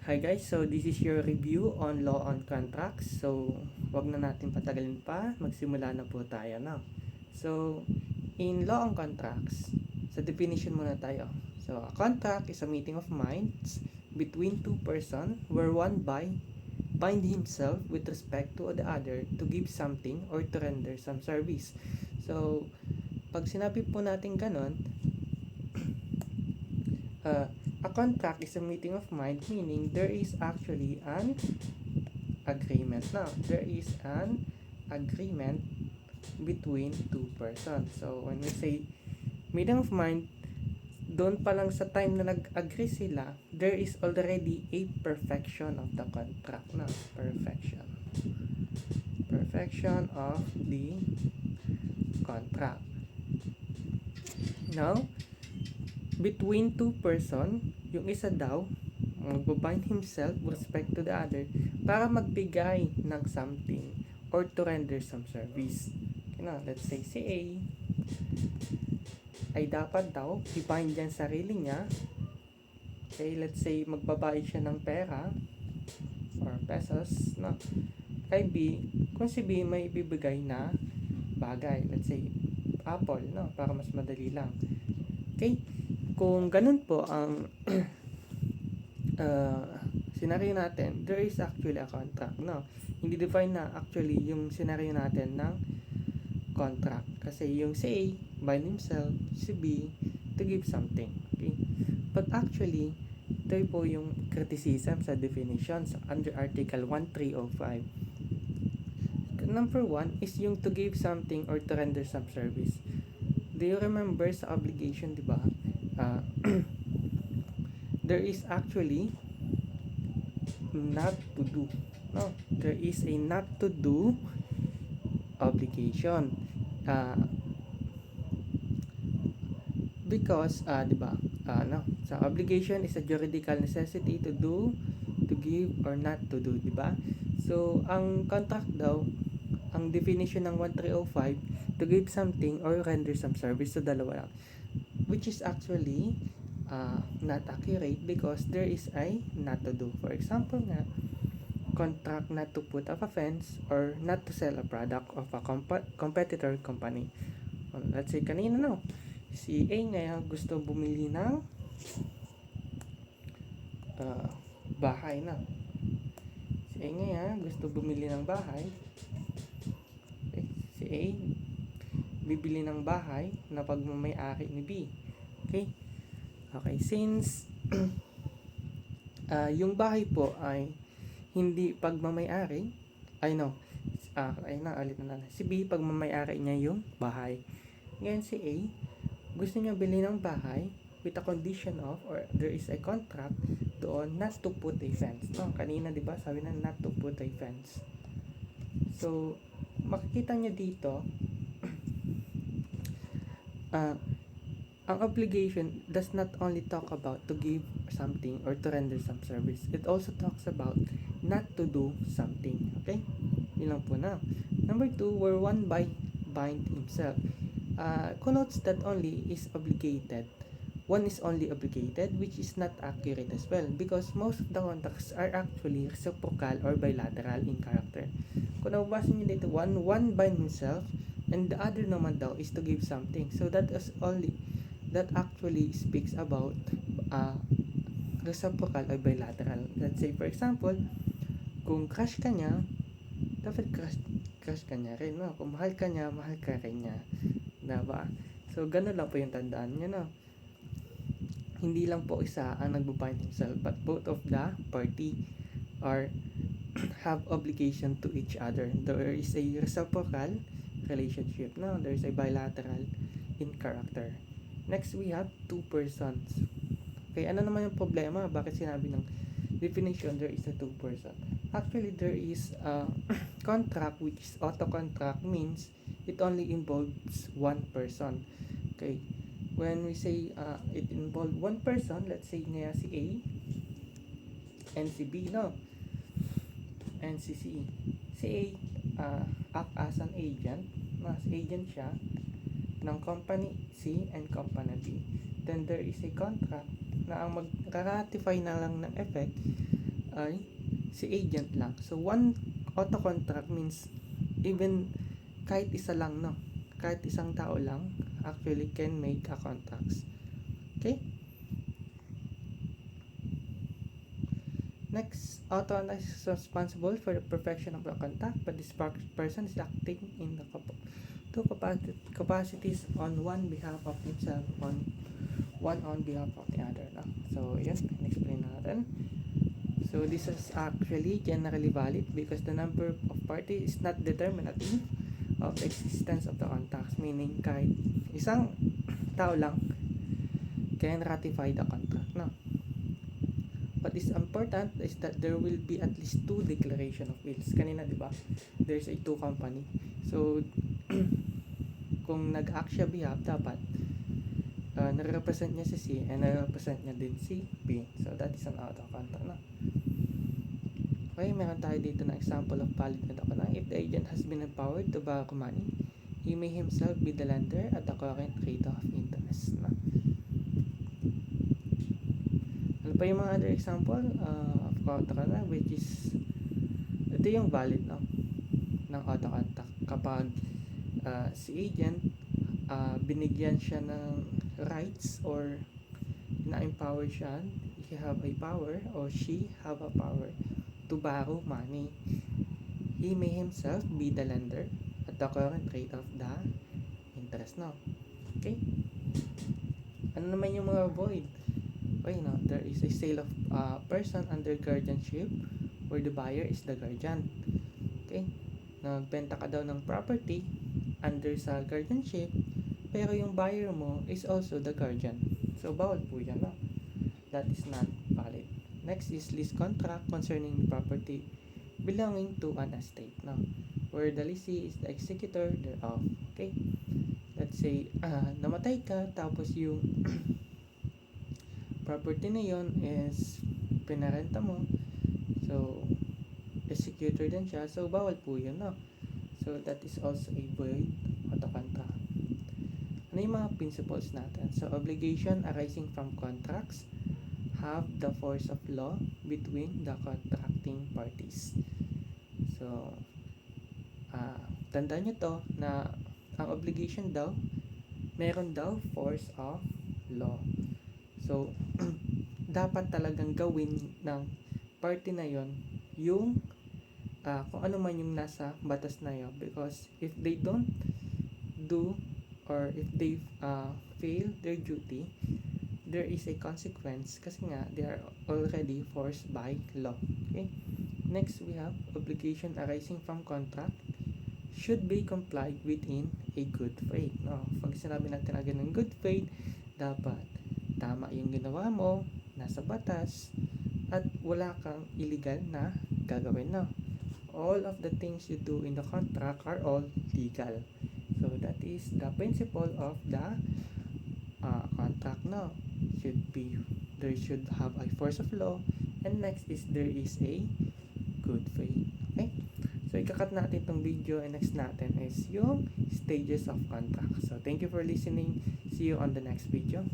Hi guys, so this is your review on law on contracts. So, wag na natin patagalin pa, magsimula na po tayo na. So, in law on contracts, sa definition muna tayo. So, a contract is a meeting of minds between two persons where one bind himself with respect to the other to give something or to render some service. So, pag sinabi po natin ganon, a contract is a meeting of mind, meaning there is actually an agreement. Now, there is an agreement between two persons. So, when we say meeting of mind, doon pa lang sa time na nag-agree sila, there is already a perfection of the contract na. Perfection. Perfection of the contract. Now, between two person, yung isa daw, magbabind himself with respect to the other para magbigay ng something or to render some service. Okay na, let's say si A ay dapat daw i-bind yan sarili niya. Okay, let's say magbabayad siya ng pera or pesos no, kay B kung si B may ibibigay na bagay, let's say apple no, para mas madali lang. Okay, kung ganun po ang scenario natin, there is actually a contract no, hindi define na actually yung scenario natin ng contract kasi yung si A bind himself, si B to give something. Okay, but actually ito po yung criticism sa definitions under Article 1305. Number 1 is yung to give something or to render some service. Do you remember sa obligation, di ba? There is actually not to do. No, there is a not to do obligation. Because di ba? No, sa obligation is a juridical necessity to do, to give or not to do, di ba? So, ang contract daw, ang definition ng 1305, to give something or render some service, so dalawa lang. Which is actually not accurate because there is a not to do. For example nga, contract not to put up a fence or not to sell a product of a competitor company. Let's say kanina no, si A ngayon gusto bumili ng bahay na. Si A ngayon gusto bumili ng bahay. Okay. Si A bibili ng bahay na pagmamay-ari ni B. Okay? Okay, since yung bahay po ay hindi pagmamay-ari, ulit na. Si B, pagmamay-ari niya yung bahay. Ngayon si A, gusto niya bili ng bahay with a condition of, or there is a contract doon not to put a fence. No, kanina 'di ba sabi na not to put a fence. So, makikita niyo dito ang obligation does not only talk about to give something or to render some service. It also talks about not to do something. Okay? Yun lang po na. Number 2, where one bind himself. Connotes that only is obligated. One is only obligated, which is not accurate as well because most of the contracts are actually reciprocal or bilateral in character. Kung nababasa nyo dito, one bind himself and the other naman daw is to give something. So that actually speaks about reciprocal or bilateral. Let's say for example, kung crush ka niya, dapat crush ka niya rin, no? Kung mahal ka niya, mahal ka rin niya. Diba? So, ganun lang po yung tandaan niyo, no? Hindi lang po isa ang nagbabind himself, but both of the party are have obligation to each other. There is a reciprocal relationship, no? There is a bilateral in character. Next, we have two persons. Okay, ano naman yung problema? Bakit sinabi ng definition there is a two person? Actually, there is a contract which is auto contract, means it only involves one person. Okay, when we say it involves one person, let's say nga si A and si B, no? And si C. Si A act as an agent, mas agent siya ng company C and company B. Then there is a contract na ang mag-ratify na lang ng effect ay si agent lang. So, one auto contract means even kahit isa lang, no? Kahit isang tao lang actually can make a contracts. Okay? Next, auto is responsible for the perfection of the contract, but this person is acting in the two capacities on one behalf of himself, one on behalf of the other. No? So, yun, explain natin. So, this is actually generally valid because the number of parties is not determinative of the existence of the contracts, meaning kahit isang tao lang can ratify the contract. No? What is important is that there will be at least two declaration of wills. Kanina, di ba? There's a two company. So, kung nag-act siya behalf, dapat nare-represent niya si C and nare-represent niya din si B. So, that is an auto contract na. Okay, meron tayo dito na example of valid na document. If the agent has been empowered to borrow money, he may himself be the lender at the current rate of interest na. Ano pa yung mga other example of contract, which is ito yung valid, no, ng auto contract kapag si agent binigyan siya ng rights or na-empower siya, he have a power or she have a power to borrow money. He may himself be the lender at the current rate of the interest, no. Okay, ano naman yung mga void? Okay, no, there is a sale of person under guardianship where the buyer is the guardian. Okay, nagbenta ka daw ng property under sa guardianship pero yung buyer mo is also the guardian. So, bawal po yan, no? That is not valid. Next is lease contract concerning property belonging to an estate, no? Where the lessee is the executor thereof. Okay, let's say namatay ka tapos yung property na yon is pinarenta mo, so executor din siya, so bawal po yun, no? So that is also a void auto contract. Ano yung mga principles natin? So obligation arising from contracts have the force of law between the contracting parties. So tandaan nyo to na ang obligation daw meron daw force of law. So, dapat talagang gawin ng party na yon yung kung ano man yung nasa batas na yon, because if they don't do or if they fail their duty, there is a consequence kasi nga they are already forced by law. Okay? Next, we have obligation arising from contract should be complied within a good faith. No? Pag sinabi natin agad ng good faith, dapat tama yung ginawa mo, nasa batas, at wala kang illegal na gagawin, no? All of the things you do in the contract are all legal. So that is the principle of the contract, no? There should have a force of law, and next is there is a good faith. Okay? So ikakat natin itong video, and next natin is yung stages of contract. So thank you for listening. See you on the next video.